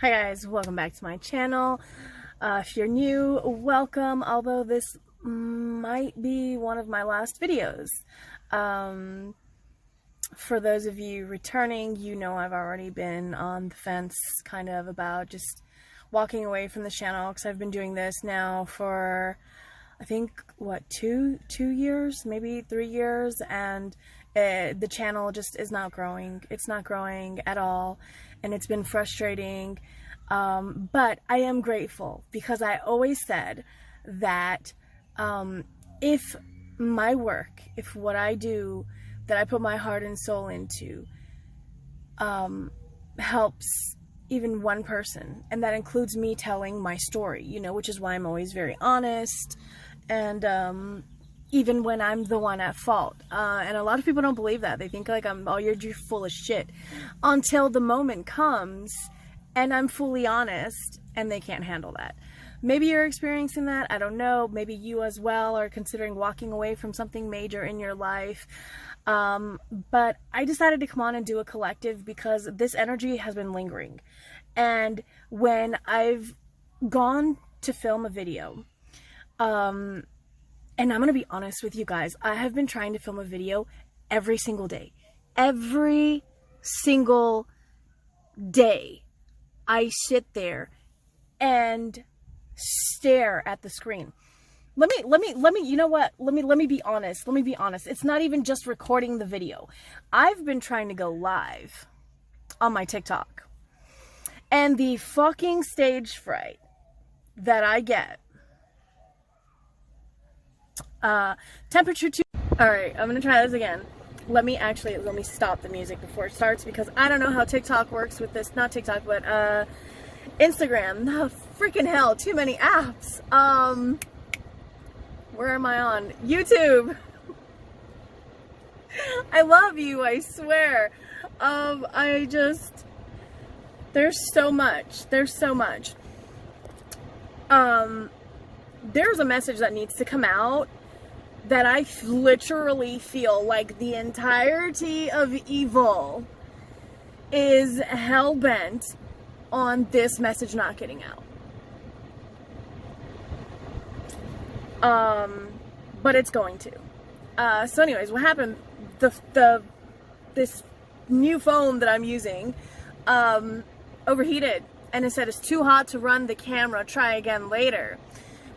Hi guys, welcome back to my channel. If you're new, welcome, although this might be one of my last videos. For those of you returning, you know I've already been on the fence kind of about just walking away from the channel, because I've been doing this now for I think what, two years, maybe 3 years, and the channel just is not growing. It's not growing at all, and it's been frustrating. But I am grateful, because I always said that if my work, if what I do, that I put my heart and soul into, helps even one person, and that includes me telling my story, you know, which is why I'm always very honest, and even when I'm the one at fault. And a lot of people don't believe that. They think like you're full of shit, until the moment comes and I'm fully honest, and they can't handle that. Maybe you're experiencing that, I don't know. Maybe you as well are considering walking away from something major in your life. But I decided to come on and do a collective because this energy has been lingering. And when I've gone to film a video, and I'm going to be honest with you guys, I have been trying to film a video every single day. Every single day. I sit there and stare at the screen. Let me, you know what? Let me be honest. Let me be honest. It's not even just recording the video. I've been trying to go live on my TikTok, and the fucking stage fright that I get. Temperature 2. All right, I'm gonna try this again. Let me stop the music before it starts, because I don't know how TikTok works with this. Not TikTok, but Instagram. No, freaking hell, too many apps. Where am I on? YouTube. I love you, I swear. There's so much. There's so much. There's a message that needs to come out that I literally feel like the entirety of evil is hell-bent on this message not getting out. But it's going to. So anyways, what happened, this new phone that I'm using, overheated, and it said it's too hot to run the camera, try again later,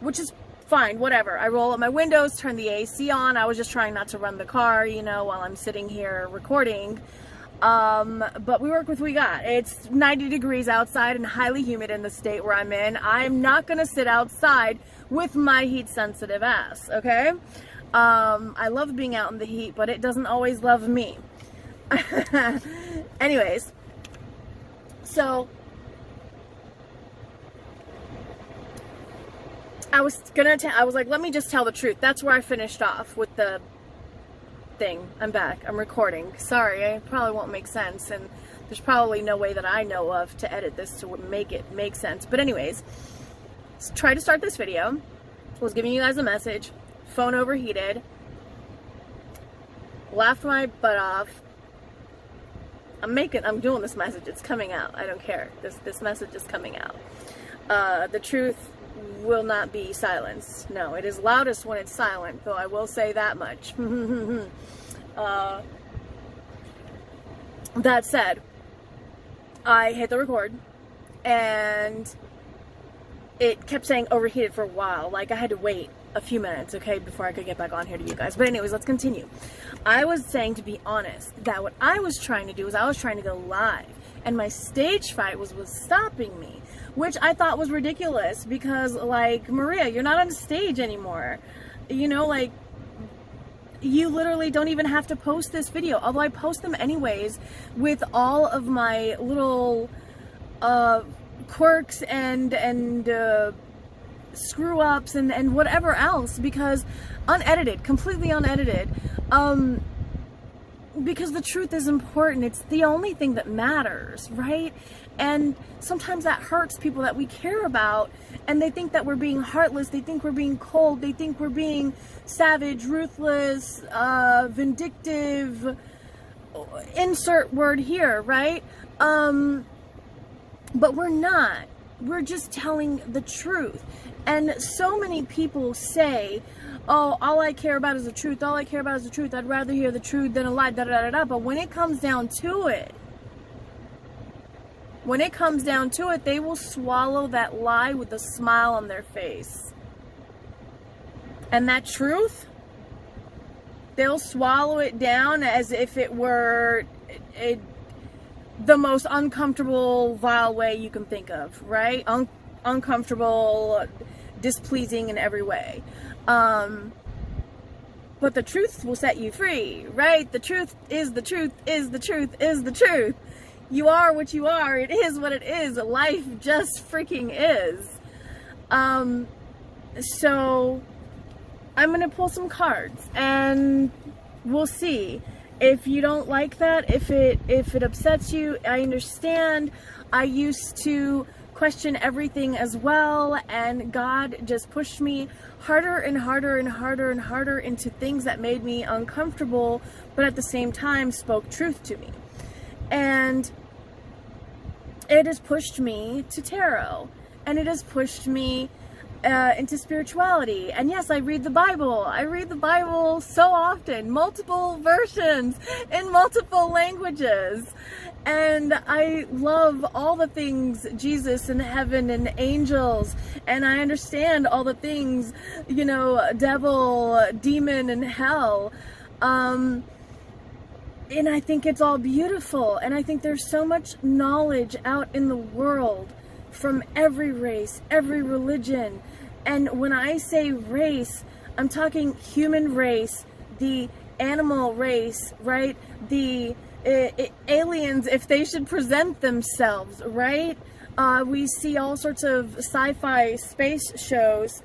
which is fine, whatever. I roll up my windows, turn the AC on. I was just trying not to run the car, you know, while I'm sitting here recording. But we work with what we got. It's 90 degrees outside and highly humid in the state where I'm in. I'm not gonna sit outside with my heat sensitive ass, okay? I love being out in the heat, but it doesn't always love me. Anyways, so I was like, let me just tell the truth. That's where I finished off with the thing. I'm back. I'm recording. Sorry, I probably won't make sense, and there's probably no way that I know of to edit this to make it make sense. But anyways, try to start this video. I was giving you guys a message. Phone overheated. Laughed my butt off. I'm doing this message. It's coming out. I don't care. This message is coming out. The truth will not be silenced. No, it is loudest when it's silent, though I will say that much. That said, I hit the record, and it kept saying overheated for a while. Like, I had to wait a few minutes, okay, before I could get back on here to you guys. But anyways, let's continue. I was saying, to be honest, that what I was trying to do was I was trying to go live, and my stage fright was stopping me, which I thought was ridiculous, because, like, Maria, you're not on stage anymore. You know, like, you literally don't even have to post this video, although I post them anyways with all of my little quirks and screw ups and whatever else, because unedited, completely unedited, because the truth is important. It's the only thing that matters, right? And sometimes that hurts people that we care about, and they think that we're being heartless, they think we're being cold, they think we're being savage, ruthless, vindictive, insert word here, right? But we're not. We're just telling the truth. And so many people say, oh, all I care about is the truth. All I care about is the truth. I'd rather hear the truth than a lie, da da da da. But when it comes down to it, they will swallow that lie with a smile on their face. And that truth, they'll swallow it down as if it were the most uncomfortable, vile way you can think of, right? Uncomfortable, displeasing in every way. But the truth will set you free, right? The truth is the truth is the truth is the truth. You are what you are. It is what it is. Life just freaking is. So I'm going to pull some cards and we'll see. If you don't like that, if it upsets you, I understand. I used to question everything as well, and God just pushed me harder and harder and harder and harder into things that made me uncomfortable, but at the same time spoke truth to me. And it has pushed me to tarot, and it has pushed me into spirituality. And yes, I read the Bible. I read the Bible so often, multiple versions in multiple languages. And I love all the things Jesus and heaven and angels, and I understand all the things, you know, devil, demon, and hell. And I think it's all beautiful, and I think there's so much knowledge out in the world from every race, every religion. And when I say race, I'm talking human race, the animal race, right? The aliens, if they should present themselves, right? We see all sorts of sci-fi space shows.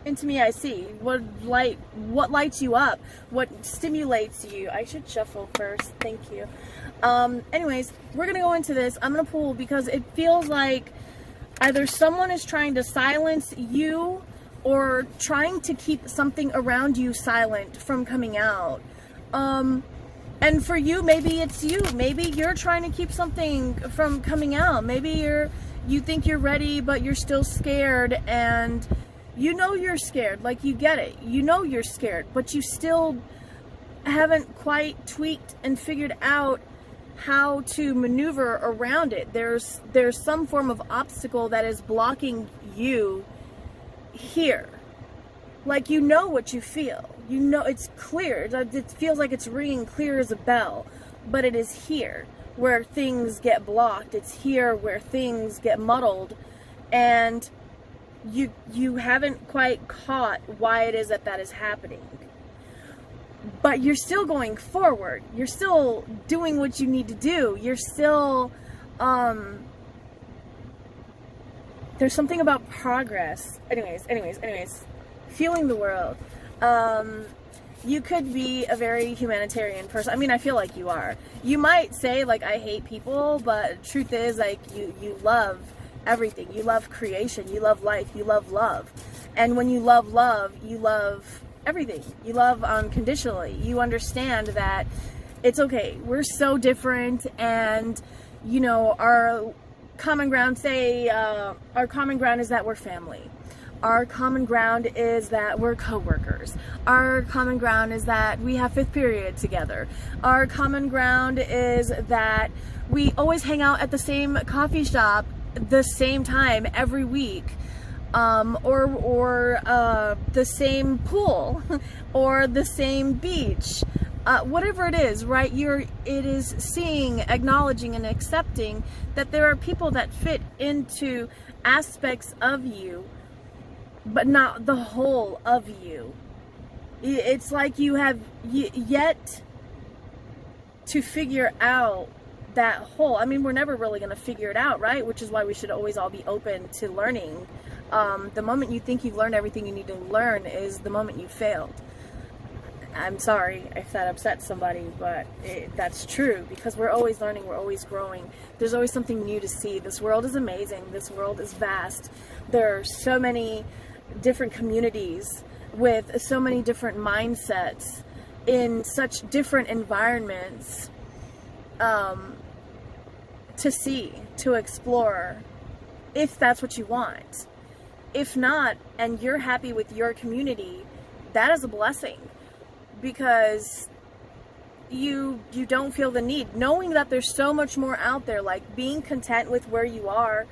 Into me I see. What lights you up? What stimulates you? I should shuffle first. Thank you. Anyways, we're going to go into this. I'm going to pull because it feels like either someone is trying to silence you or trying to keep something around you silent from coming out. And for you, maybe it's you. Maybe you're trying to keep something from coming out. Maybe you think you're ready, but you're still scared, and you know you're scared. Like, you get it. You know you're scared, but you still haven't quite tweaked and figured out how to maneuver around it. There's some form of obstacle that is blocking you here. Like, you know what you feel. You know it's clear. It feels like it's ringing clear as a bell, but it is here where things get blocked. It's here where things get muddled, and you haven't quite caught why it is that is happening. But you're still going forward. You're still doing what you need to do. You're still, there's something about progress. Anyways, feeling the world. You could be a very humanitarian person. I mean, I feel like you are. You might say, like, I hate people, but truth is, like, you love everything. You love creation. You love life. You love love. And when you love love, you love everything. You love unconditionally. You understand that it's okay. We're so different, and, you know, our common ground, our common ground is that we're family. Our common ground is that we're co-workers. Our common ground is that we have fifth period together. Our common ground is that we always hang out at the same coffee shop the same time every week. Or the same pool, or the same beach, whatever it is, right? It is seeing, acknowledging, and accepting that there are people that fit into aspects of you, but not the whole of you. It's like you have yet to figure out that whole. I mean, we're never really going to figure it out, right? Which is why we should always all be open to learning. The moment you think you've learned everything you need to learn is the moment you failed. I'm sorry if that upsets somebody, but that's true, because we're always learning, we're always growing. There's always something new to see. This world is amazing. This world is vast. There are so many different communities with so many different mindsets in such different environments. to see, to explore, if that's what you want. If not, and you're happy with your community, that is a blessing, because you don't feel the need. Knowing that there's so much more out there, like being content with where you are,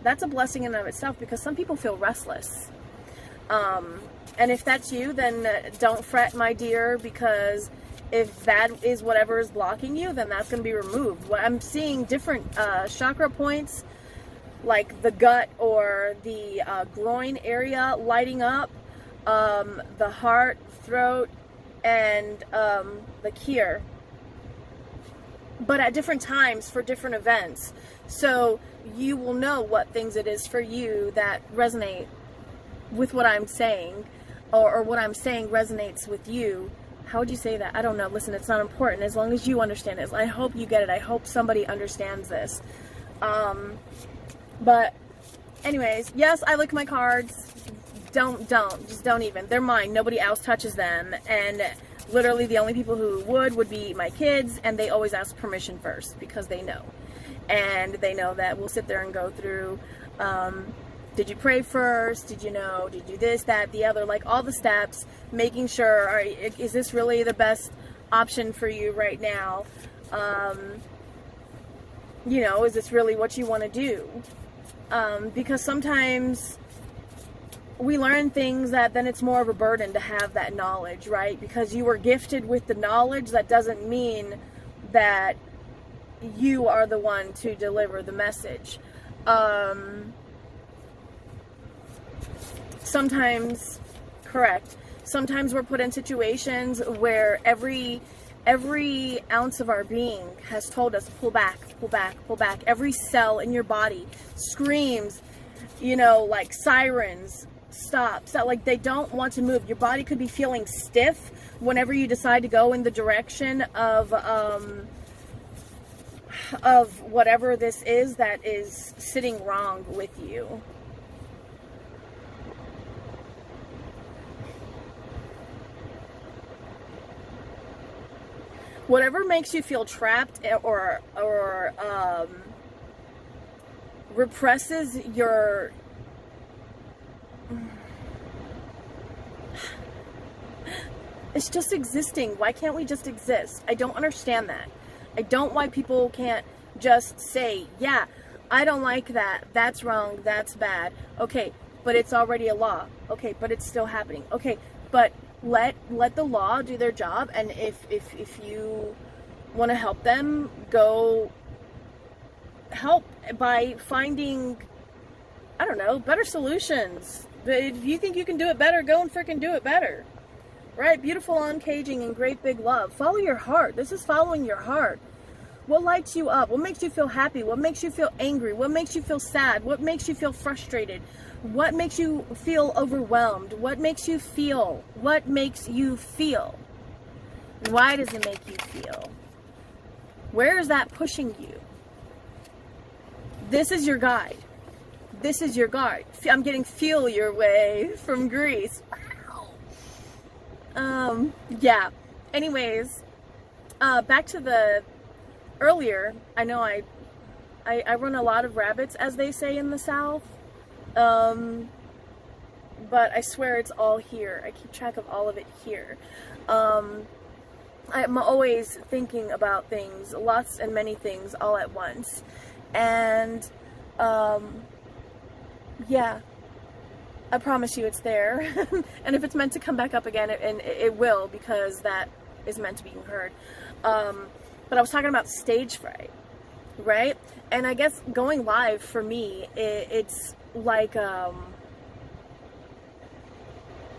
that's a blessing in and of itself, because some people feel restless. And if that's you, then don't fret, my dear, because if that is whatever is blocking you, then that's going to be removed. I'm seeing different chakra points, like the gut or the groin area lighting up, the heart, throat, and the kir. But at different times for different events. So you will know what things it is for you that resonate with what I'm saying, or what I'm saying resonates with you. How would you say that? I don't know. Listen, it's not important. As long as you understand it. I hope you get it. I hope somebody understands this. But anyways, yes, I lick my cards. Just don't even. They're mine. Nobody else touches them. And literally the only people who would be my kids, and they always ask permission first, because they know. And they know that we'll sit there and go through, did you pray first? Did you know? Did you this, that, the other? Like all the steps, making sure, all right, is this really the best option for you right now? You know, is this really what you want to do? Because sometimes we learn things that then it's more of a burden to have that knowledge, right? Because you were gifted with the knowledge, that doesn't mean that you are the one to deliver the message. Sometimes, correct, sometimes we're put in situations where every ounce of our being has told us, pull back, pull back, pull back. Every cell in your body screams, you know, like sirens, stop. So like they don't want to move. Your body could be feeling stiff whenever you decide to go in the direction of whatever this is that is sitting wrong with you. Whatever makes you feel trapped or represses your it's just existing. Why can't we just exist? I don't understand that. I don't why people can't just say, yeah, I don't like that. That's wrong. That's bad. Okay, but it's already a law. Okay, but it's still happening. Okay, but let the law do their job, and if you want to help them, go help by finding, I don't know, better solutions. But if you think you can do it better, go and freaking do it better. Right? Beautiful uncaging and great big love. Follow your heart. This is following your heart. What lights you up? What makes you feel happy? What makes you feel angry? What makes you feel sad? What makes you feel frustrated? What makes you feel overwhelmed? What makes you feel? What makes you feel? Why does it make you feel? Where is that pushing you? This is your guide. This is your guide. I'm getting feel your way from Greece. Wow. Yeah. Anyways, back to the earlier. I know I run a lot of rabbits, as they say in the South. But I swear it's all here. I keep track of all of it here. I'm always thinking about things, lots and many things all at once. And, yeah, I promise you it's there. And if it's meant to come back up again, it will, because that is meant to be heard. But I was talking about stage fright, right? And I guess going live for me, it's like,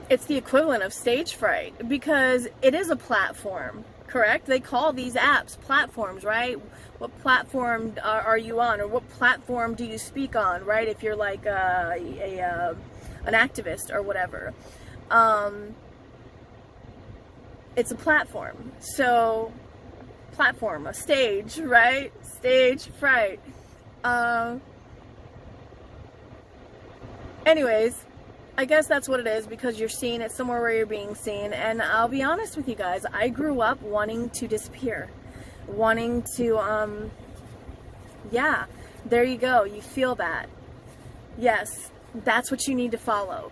it's the equivalent of stage fright, because it is a platform, correct? They call these apps platforms, right? What platform are you on, or what platform do you speak on, right? If you're like an activist or whatever. It's a platform. So, platform, a stage, right? Stage fright. Anyways, I guess that's what it is, because you're seen. It's somewhere where you're being seen. And I'll be honest with you guys, I grew up wanting to disappear, wanting to Yeah, there you go. You feel that. Yes, that's what you need to follow.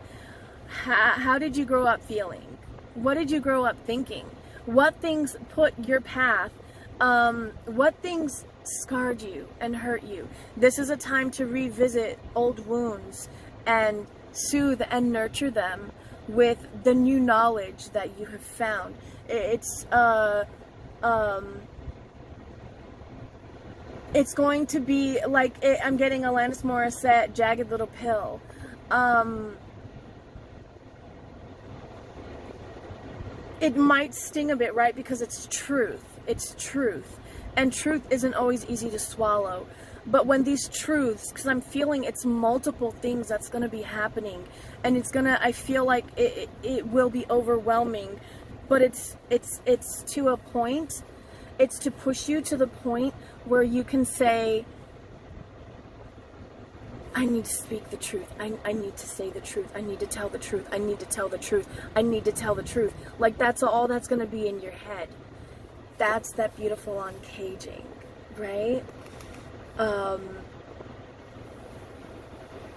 How did you grow up feeling? What did you grow up thinking? What things put your path? What things scarred you and hurt you? This is a time to revisit old wounds and soothe and nurture them with the new knowledge that you have found. It's going to be like, I'm getting Alanis Morissette, Jagged Little Pill. It might sting a bit, right? Because it's truth. It's truth. And truth isn't always easy to swallow. But when these truths, because I'm feeling it's multiple things that's going to be happening. And it's going to, I feel like it will be overwhelming. But it's to a point. It's to push you to the point where you can say, I need to speak the truth. I need to say the truth. I need to tell the truth. I need to tell the truth. I need to tell the truth. Like, that's all that's going to be in your head. That's that beautiful uncaging, right?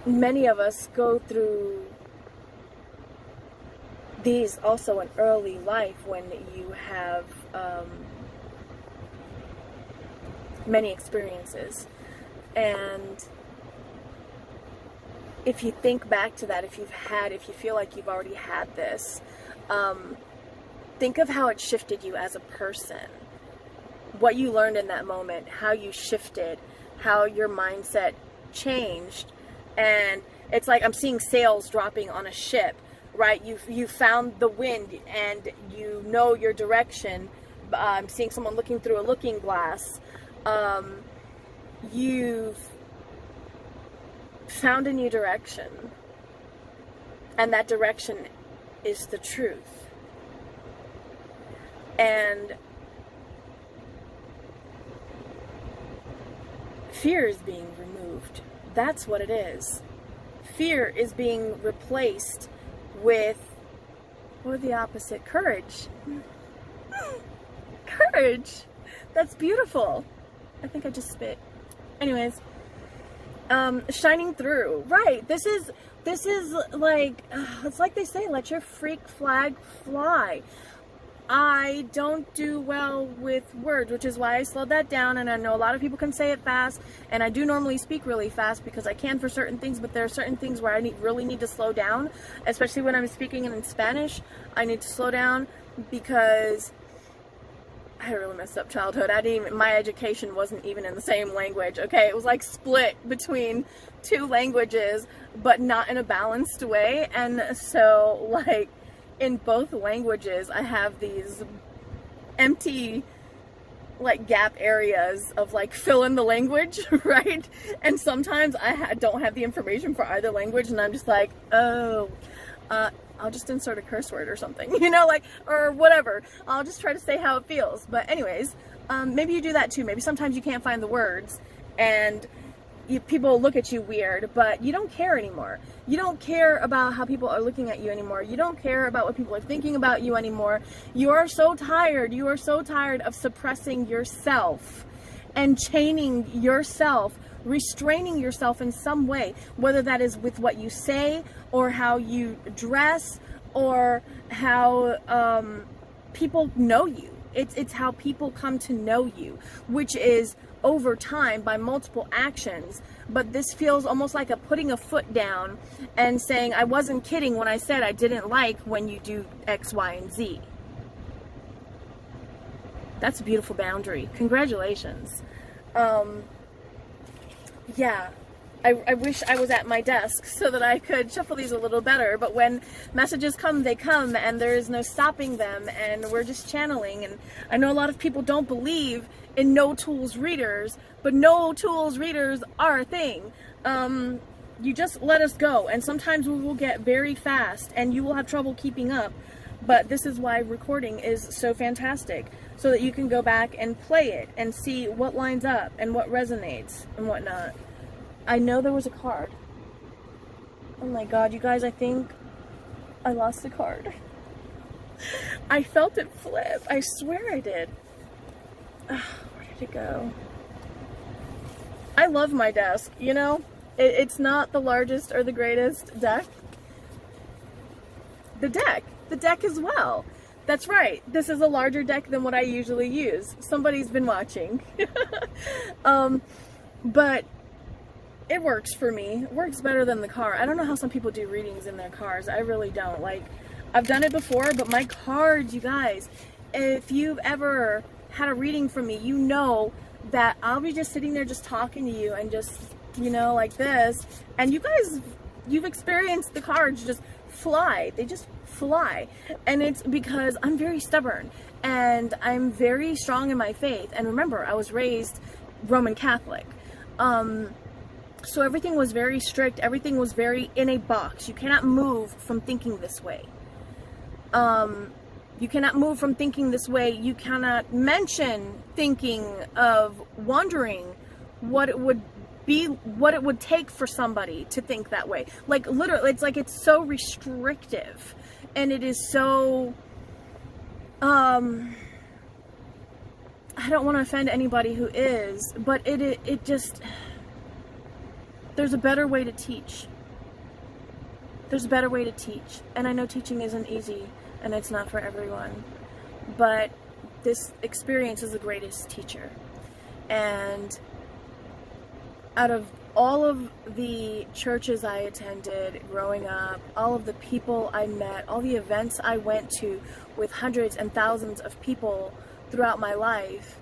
Many of us go through these also in early life when you have many experiences. And if you think back to that, if you feel like you've already had this, think of how it shifted you as a person. What you learned in that moment, how you shifted, how your mindset changed. And it's like I'm seeing sails dropping on a ship, right? You found the wind and you know your direction. I'm seeing someone looking through a looking glass. You've found a new direction, and that direction is the truth. And fear is being removed. That's what it is. Fear is being replaced with, or the opposite, courage. Courage. That's beautiful. I think I just spit. Anyways, shining through. Right. This is like, it's like they say, let your freak flag fly. I don't do well with words, which is why I slowed that down, and I know a lot of people can say it fast, and I do normally speak really fast because I can for certain things, but there are certain things where I really need to slow down, especially when I'm speaking in Spanish. I need to slow down because I had a really messed up childhood. My education wasn't even in the same language, okay? It was like split between two languages, but not in a balanced way, and so, like, in both languages, I have these empty, like, gap areas of, like, fill in the language, right? And sometimes I don't have the information for either language, and I'm just like, oh, I'll just insert a curse word or something, you know, like, or whatever. I'll just try to say how it feels. But anyways, maybe you do that too. Maybe sometimes you can't find the words, and people look at you weird, but you don't care anymore. You don't care about how people are looking at you anymore. You don't care about what people are thinking about you anymore. You are so tired. You are so tired of suppressing yourself and chaining yourself, restraining yourself in some way, whether that is with what you say or how you dress or how people know you. It's how people come to know you, which is over time by multiple actions. But this feels almost like putting a foot down and saying, I wasn't kidding when I said I didn't like when you do X, Y, and Z. That's a beautiful boundary. Congratulations. Yeah. I wish I was at my desk so that I could shuffle these a little better, but when messages come, they come, and there is no stopping them, and we're just channeling. And I know a lot of people don't believe in no tools readers, but no tools readers are a thing. You just let us go, and sometimes we will get very fast, and you will have trouble keeping up, but this is why recording is so fantastic, so that you can go back and play it and see what lines up and what resonates and whatnot. I know there was a card. Oh my god, you guys, I think I lost the card. I felt it flip. I swear I did. Where did it go? I love my desk, you know? It's not the largest or the greatest deck. The deck as well. That's right. This is a larger deck than what I usually use. Somebody's been watching. But it works for me. It works better than the car. I don't know how some people do readings in their cars. I really don't. Like, I've done it before, but my cards, you guys, if you've ever had a reading from me, you know that I'll be just sitting there just talking to you and just, you know, like this. And you guys, you've experienced the cards just fly. They just fly. And it's because I'm very stubborn and I'm very strong in my faith. And remember, I was raised Roman Catholic. So everything was very strict. Everything was very in a box. You cannot move from thinking this way. You cannot move from thinking this way. You cannot mention thinking of wondering what it would be, what it would take for somebody to think that way. Like, literally, it's like, it's so restrictive. And it is so, I don't want to offend anybody who is, but it just, there's a better way to teach. There's a better way to teach. And I know teaching isn't easy, and it's not for everyone. But this experience is the greatest teacher. And out of all of the churches I attended growing up, all of the people I met, all the events I went to with hundreds and thousands of people throughout my life,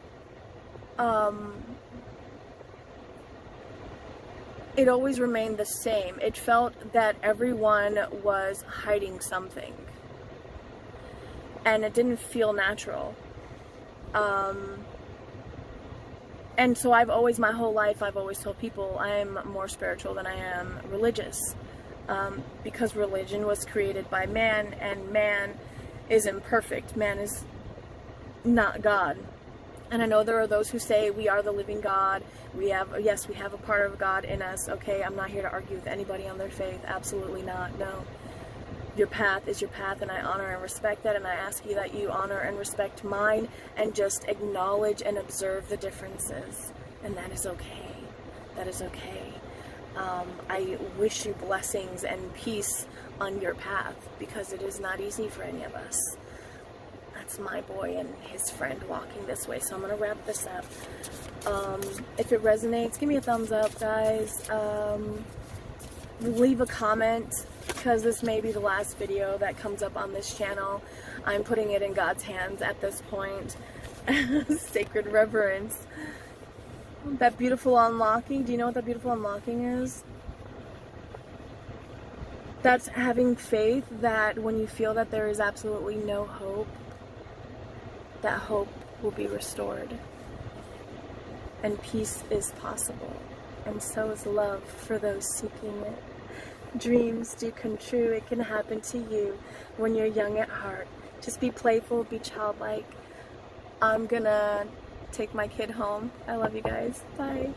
it always remained the same. It felt that everyone was hiding something. And it didn't feel natural. And so I've always, my whole life, I've always told people I'm more spiritual than I am religious. Because religion was created by man, and man is imperfect. Man is not God. And I know there are those who say we are the living God. We have, yes, we have a part of God in us. Okay, I'm not here to argue with anybody on their faith. Absolutely not. No. Your path is your path, and I honor and respect that, and I ask you that you honor and respect mine, and just acknowledge and observe the differences, and that is okay. That is okay. I wish you blessings and peace on your path, because it is not easy for any of us. That's my boy and his friend walking this way, so I'm going to wrap this up. If it resonates, give me a thumbs up, guys. Leave a comment, because this may be the last video that comes up on this channel. I'm putting it in God's hands at this point. Sacred reverence. That beautiful unlocking, do you know what that beautiful unlocking is? That's having faith that when you feel that there is absolutely no hope, that hope will be restored. And peace is possible. And so is love for those seeking it. Dreams do come true. It can happen to you when you're young at heart. Just be playful, be childlike. I'm gonna take my kid home. I love you guys. Bye.